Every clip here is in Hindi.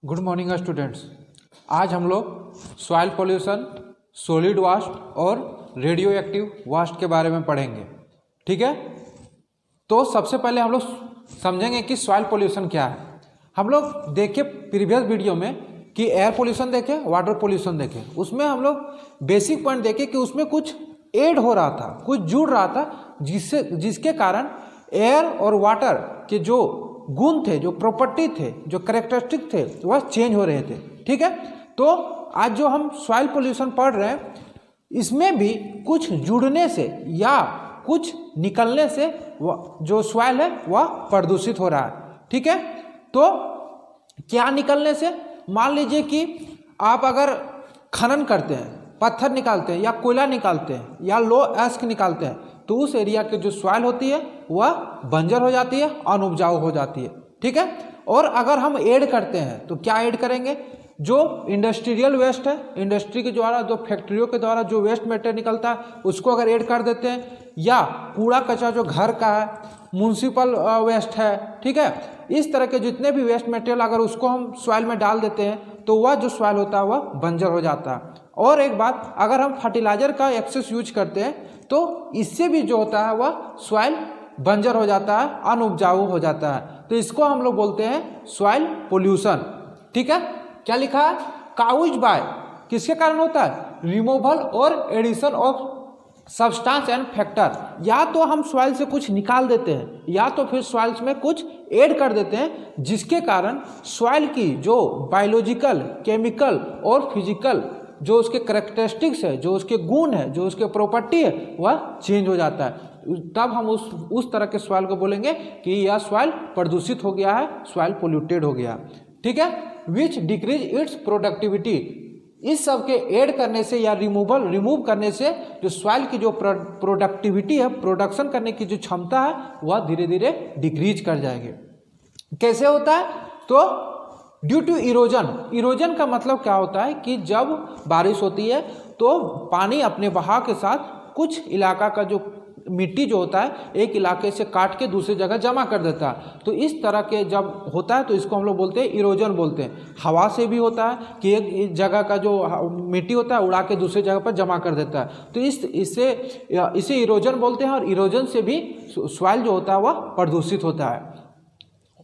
Good morning students. आज हम लोग सॉइल पोल्यूशन, सॉलिड वास्ट और रेडियो एक्टिव वास्ट के बारे में पढ़ेंगे। ठीक है, तो सबसे पहले हम लोग समझेंगे कि सॉइल पोल्यूशन क्या है। हम लोग देखे प्रीवियस वीडियो में कि एयर पोल्यूशन देखे, वाटर पोल्यूशन देखे। उसमें हम लोग बेसिक पॉइंट देखे कि उसमें कुछ ऐड हो रहा था, कुछ जुड़ रहा था, जिसके कारण एयर और वाटर के जो गुण थे, जो प्रॉपर्टी थे, जो कैरेक्टरिस्टिक थे, वह चेंज हो रहे थे। ठीक है, तो आज जो हम सॉइल पोल्यूशन पढ़ रहे हैं, इसमें भी कुछ जुड़ने से या कुछ निकलने से जो सॉइल है वह प्रदूषित हो रहा है। ठीक है, तो क्या निकलने से? मान लीजिए कि आप अगर खनन करते हैं, पत्थर निकालते हैं या कोयला निकालते हैं या लो एस्क निकालते हैं, तो उस एरिया की जो सॉइल होती है वह बंजर हो जाती है, अनउपजाऊ हो जाती है। ठीक है, और अगर हम ऐड करते हैं तो क्या ऐड करेंगे? जो इंडस्ट्रियल वेस्ट है, इंडस्ट्री के द्वारा, जो फैक्ट्रियों के द्वारा जो वेस्ट मटेरियल निकलता है, उसको अगर ऐड कर देते हैं, या कूड़ा कचरा जो घर का है, म्युनिसिपल वेस्ट है, ठीक है, इस तरह के जितने भी वेस्ट मटेरियल अगर उसको हम सॉइल में डाल देते हैं तो वह जो सॉइल होता है वह बंजर हो जाता है। और एक बात, अगर हम फर्टिलाइजर का एक्सेस यूज करते हैं तो इससे भी जो होता है वह सॉइल बंजर हो जाता है, अनउपजाऊ हो जाता है। तो इसको हम लोग बोलते हैं सॉइल पोल्यूशन। ठीक है, क्या लिखा है? काउज बाय किसके कारण होता है? रिमूवल और addition of substance and factor. या तो हम सॉइल से कुछ निकाल देते हैं या तो फिर सॉइल्स में कुछ ऐड कर देते हैं, जिसके कारण सॉइल की जो बायोलॉजिकल, केमिकल और फिजिकल जो उसके कैरेक्टरिस्टिक्स है, जो उसके गुण है, जो उसके प्रॉपर्टी है, वह चेंज हो जाता है। तब हम उस तरह के सॉइल को बोलेंगे कि यह सॉइल प्रदूषित हो गया है, सॉइल पोल्यूटेड हो गया। ठीक है, विच डिक्रीज इट्स प्रोडक्टिविटी। इस सब के ऐड करने से या रिमूव करने से जो सॉइल की जो प्रोडक्टिविटी है, प्रोडक्शन करने की जो क्षमता है, वह धीरे धीरे डिक्रीज कर जाएगी। कैसे होता है? तो ड्यू टू इरोजन। इरोजन का मतलब क्या होता है कि जब बारिश होती है तो पानी अपने बहाव के साथ कुछ इलाका का जो मिट्टी जो होता है एक इलाके से काट के दूसरी जगह जमा कर देता है। तो इस तरह के जब होता है तो इसको हम लोग बोलते हैं इरोजन बोलते हैं। हवा से भी होता है कि एक जगह का जो मिट्टी होता है उड़ा के दूसरी जगह पर जमा कर देता है, तो इसे इरोजन बोलते हैं। और इरोजन से भी सॉइल जो होता है वह प्रदूषित होता है।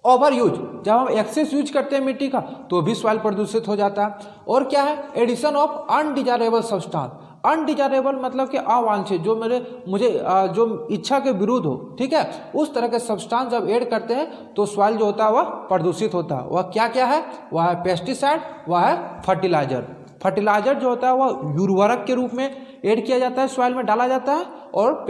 ओवर यूज, जब हम एक्सेस यूज करते हैं मिट्टी का तो भी सॉइल प्रदूषित हो जाता है। और क्या है? Addition of undesirable substance. Undesirable मतलब कि अवांछित, जो मुझे जो इच्छा के विरुद्ध हो, ठीक है, उस तरह के सब्सटेंस जब ऐड करते हैं तो सॉइल जो होता है वह प्रदूषित होता है। वह क्या क्या है? वह है पेस्टिसाइड, वह है फर्टिलाइजर। फर्टिलाइजर जो होता है वह उर्वरक के रूप में ऐड किया जाता है, सॉइल में डाला जाता है। और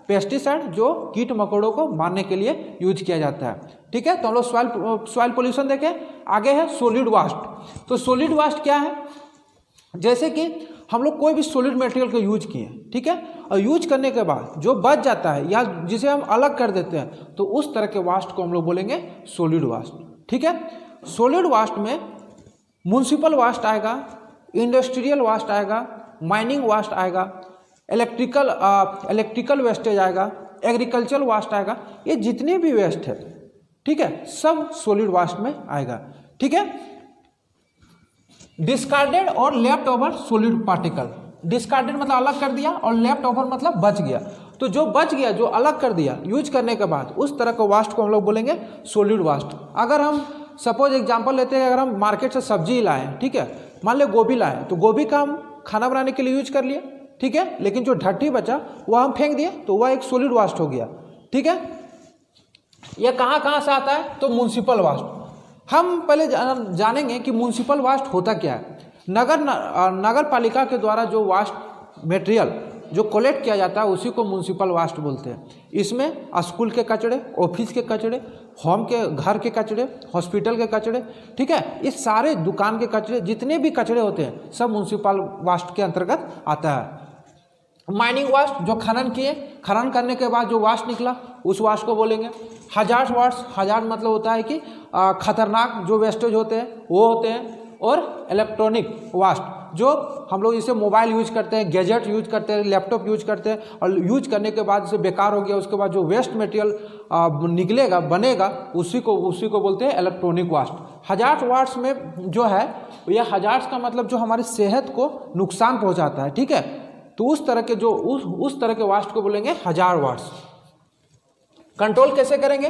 पेस्टिसाइड जो कीट मकोड़ों को मारने के लिए यूज किया जाता है। ठीक है, तो हम लोग सॉइल पोल्यूशन देखें। आगे है सॉलिड वास्ट। तो सॉलिड वास्ट क्या है? जैसे कि हम लोग कोई भी सॉलिड मटेरियल को यूज किए, ठीक है, और यूज करने के बाद जो बच जाता है या जिसे हम अलग कर देते हैं, तो उस तरह के वास्ट को हम लोग बोलेंगे सॉलिड वास्ट। ठीक है, सॉलिड वास्ट में म्युनिसिपल वास्ट आएगा, इंडस्ट्रियल वास्ट आएगा, माइनिंग वास्ट आएगा, इलेक्ट्रिकल वेस्टेज आएगा, एग्रीकल्चर वास्ट आएगा। ये जितने भी वेस्ट है, ठीक है, सब सॉलिड वास्ट में आएगा। ठीक है, डिस्कार्डेड और left over solid particle. Discarded मतलब अलग कर दिया और लेफ्ट ओवर मतलब बच गया। तो जो बच गया, जो अलग कर दिया यूज करने के बाद, उस तरह का वास्ट को हम लोग बोलेंगे सॉलिड वास्ट। अगर हम सपोज एग्जांपल लेते हैं, अगर हम मार्केट से सब्जी लाएं, ठीक है, मान लो गोभी लाएं, तो गोभी का हम खाना बनाने के लिए यूज कर लिए, ठीक है, लेकिन जो ढट्टी बचा वह हम फेंक दिए, तो वह एक सॉलिड वास्ट हो गया। ठीक है, यह कहाँ कहाँ से आता है? तो म्युनिसिपल वास्ट। हम पहले जानेंगे कि म्युनिसिपल वास्ट होता क्या है। नगर पालिका के द्वारा जो वास्ट मटेरियल जो कलेक्ट किया जाता है उसी को म्युनिसिपल वास्ट बोलते हैं। इसमें स्कूल के कचरे, ऑफिस के कचरे, होम के घर के कचरे, हॉस्पिटल के कचरे, ठीक है, इस सारे दुकान के कचरे, जितने भी कचरे होते हैं सब म्युनिसिपल वास्ट के अंतर्गत आता है। माइनिंग वास्ट, जो खनन किए, खनन करने के बाद जो वास्ट निकला उस वास्ट को बोलेंगे हजार्ड वास्ट। हजार्ड मतलब होता है कि खतरनाक जो वेस्टेज होते हैं वो होते हैं। और इलेक्ट्रॉनिक वास्ट, जो हम लोग इसे मोबाइल यूज करते हैं, गैजेट यूज करते हैं, लैपटॉप यूज करते हैं और यूज करने के बाद इसे बेकार हो गया, उसके बाद जो वेस्ट मटेरियल निकलेगा बनेगा उसी को बोलते हैं इलेक्ट्रॉनिक वेस्ट। हजार्ड वाट्स में जो है यह हजार्ड का मतलब जो हमारी सेहत को नुकसान पहुंचाता है, ठीक है। तो उस तरह के जो उस तरह के वेस्ट को बोलेंगे हजार्ड वाट्स। कंट्रोल कैसे करेंगे?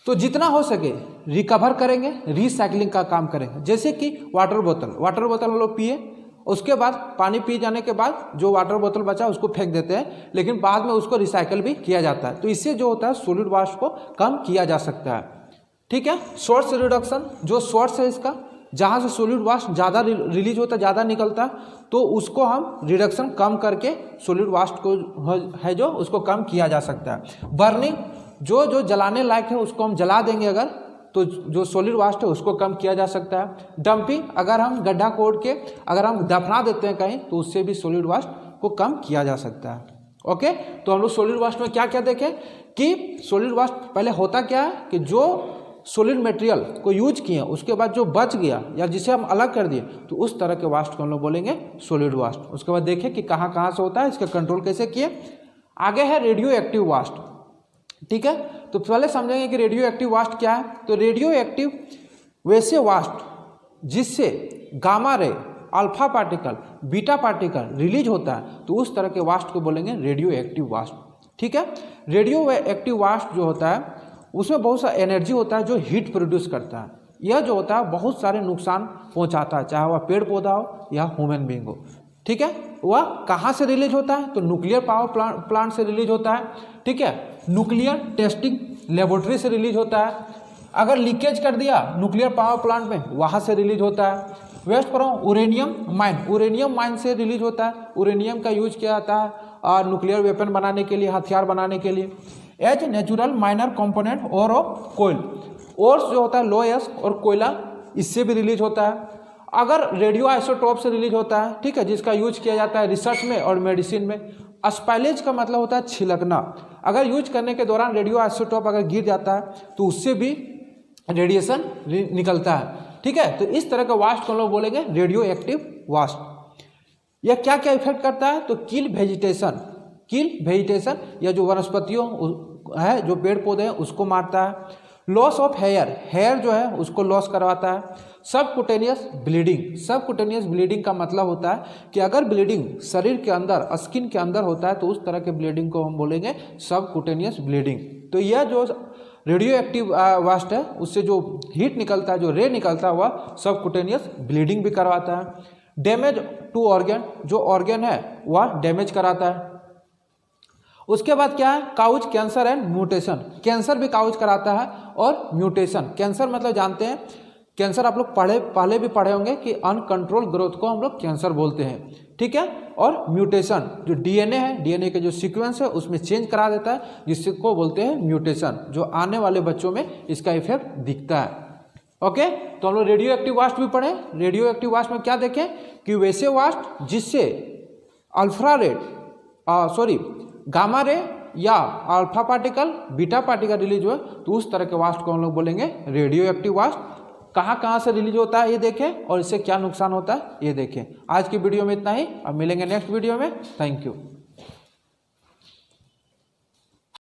तो जितना हो सके रिकवर करेंगे, रिसाइकलिंग का काम करेंगे। जैसे कि वाटर बोतल हम लोग पिए, उसके बाद पानी पी जाने के बाद जो वाटर बोतल बचा उसको फेंक देते हैं, लेकिन बाद में उसको रिसाइकल भी किया जाता है। तो इससे जो होता है सॉलिड वेस्ट को कम किया जा सकता है, ठीक है। सोर्स रिडक्शन, जो सोर्स है इसका, जहाँ से सॉलिड वेस्ट ज़्यादा रिलीज होता है, ज़्यादा निकलता है, तो उसको हम रिडक्शन कम करके सॉलिड वेस्ट को है जो उसको कम किया जा सकता है। बर्निंग, जो जलाने लायक है उसको हम जला देंगे अगर, तो जो सॉलिड वेस्ट है उसको कम किया जा सकता है। डंपिंग, अगर हम गड्ढा खोद के अगर हम दफना देते हैं कहीं तो उससे भी सॉलिड वेस्ट को कम किया जा सकता है। ओके, तो हम लोग सॉलिड वेस्ट में क्या क्या देखें कि सॉलिड वेस्ट पहले होता क्या है कि जो सॉलिड मटेरियल को यूज किए उसके बाद जो बच गया या जिसे हम अलग कर दिए तो उस तरह के वेस्ट को हम लोग बोलेंगे सॉलिड वेस्ट। उसके बाद देखें कि कहाँ कहाँ से होता है, इसका कंट्रोल कैसे किए। आगे है रेडियो एक्टिव वेस्ट, ठीक है। तो पहले समझेंगे कि रेडियो एक्टिव वेस्ट क्या है। तो रेडियो एक्टिव वैसे वेस्ट जिससे gamma ray, alpha particle, beta particle release होता है, तो उस तरह के वेस्ट को बोलेंगे रेडियो एक्टिव वेस्ट, ठीक है। रेडियो एक्टिव वेस्ट जो होता है उसमें बहुत सा एनर्जी होता है जो हीट प्रोड्यूस करता है। यह जो होता है बहुत सारे नुकसान पहुंचाता है, चाहे वह पेड़ पौधा हो या ह्यूमन बीइंग हो, ठीक है। वह कहाँ से रिलीज होता है? तो न्यूक्लियर पावर प्लांट से रिलीज होता है, ठीक है। न्यूक्लियर टेस्टिंग लेबोरेटरी से रिलीज होता है। अगर लीकेज कर दिया न्यूक्लियर पावर प्लांट में, वहाँ से रिलीज होता है। वेस्ट पर यूरेनियम माइन से रिलीज होता है। यूरेनियम का यूज किया जाता है न्यूक्लियर वेपन बनाने के लिए, हथियार बनाने के लिए। एज नेचुरल माइनर कंपोनेंट और कोयल, और जो होता है लोएस और कोयला, इससे भी रिलीज होता है। अगर रेडियो आइसोटोप से रिलीज होता है, ठीक है, जिसका यूज किया जाता है रिसर्च में और मेडिसिन में। स्पाइलेज का मतलब होता है छिलकना। अगर यूज करने के दौरान रेडियो आइसोटोप अगर गिर जाता है तो उससे भी रेडिएशन निकलता है, ठीक है। तो इस तरह का वेस्ट को हम लोग बोलेंगे रेडियो एक्टिव वेस्ट। यह क्या क्या इफेक्ट करता है? तो किल वेजिटेशन, या जो वनस्पतियों है, जो पेड़ पौधे हैं उसको मारता है। लॉस ऑफ हेयर जो है उसको लॉस करवाता है। सबकुटेनियस ब्लीडिंग का मतलब होता है कि अगर ब्लीडिंग शरीर के अंदर, स्किन के अंदर होता है तो उस तरह के ब्लीडिंग को हम बोलेंगे सबकुटेनियस ब्लीडिंग। तो यह जो रेडियो एक्टिव वेस्ट है उससे जो हीट निकलता है, जो रे निकलता है, वह सबकुटेनियस ब्लीडिंग भी करवाता है। डैमेज टू ऑर्गन, जो ऑर्गन है वह डैमेज कराता है। उसके बाद क्या है? Cause cancer and mutation, cancer भी काउज कराता है और म्यूटेशन। कैंसर मतलब जानते हैं, कैंसर आप लोग पहले भी पढ़े होंगे कि अनकंट्रोल ग्रोथ को हम लोग कैंसर बोलते हैं, ठीक है। और म्यूटेशन, जो डीएनए है, डीएनए के जो सीक्वेंस है उसमें चेंज करा देता है, जिसको बोलते हैं म्यूटेशन, जो आने वाले बच्चों में इसका इफेक्ट दिखता है। ओके, तो हम लोग रेडियो एक्टिव वेस्ट भी पढ़े। रेडियो एक्टिव वेस्ट में क्या देखें कि वैसे वेस्ट जिससे गामा रे या alpha particle, beta particle release हुए, तो उस तरह के वेस्ट को हम लोग बोलेंगे रेडियो एक्टिव वेस्ट। कहाँ कहाँ से रिलीज होता है ये देखें, और इससे क्या नुकसान होता है ये देखें। आज की वीडियो में इतना ही, अब मिलेंगे नेक्स्ट वीडियो में। Thank you.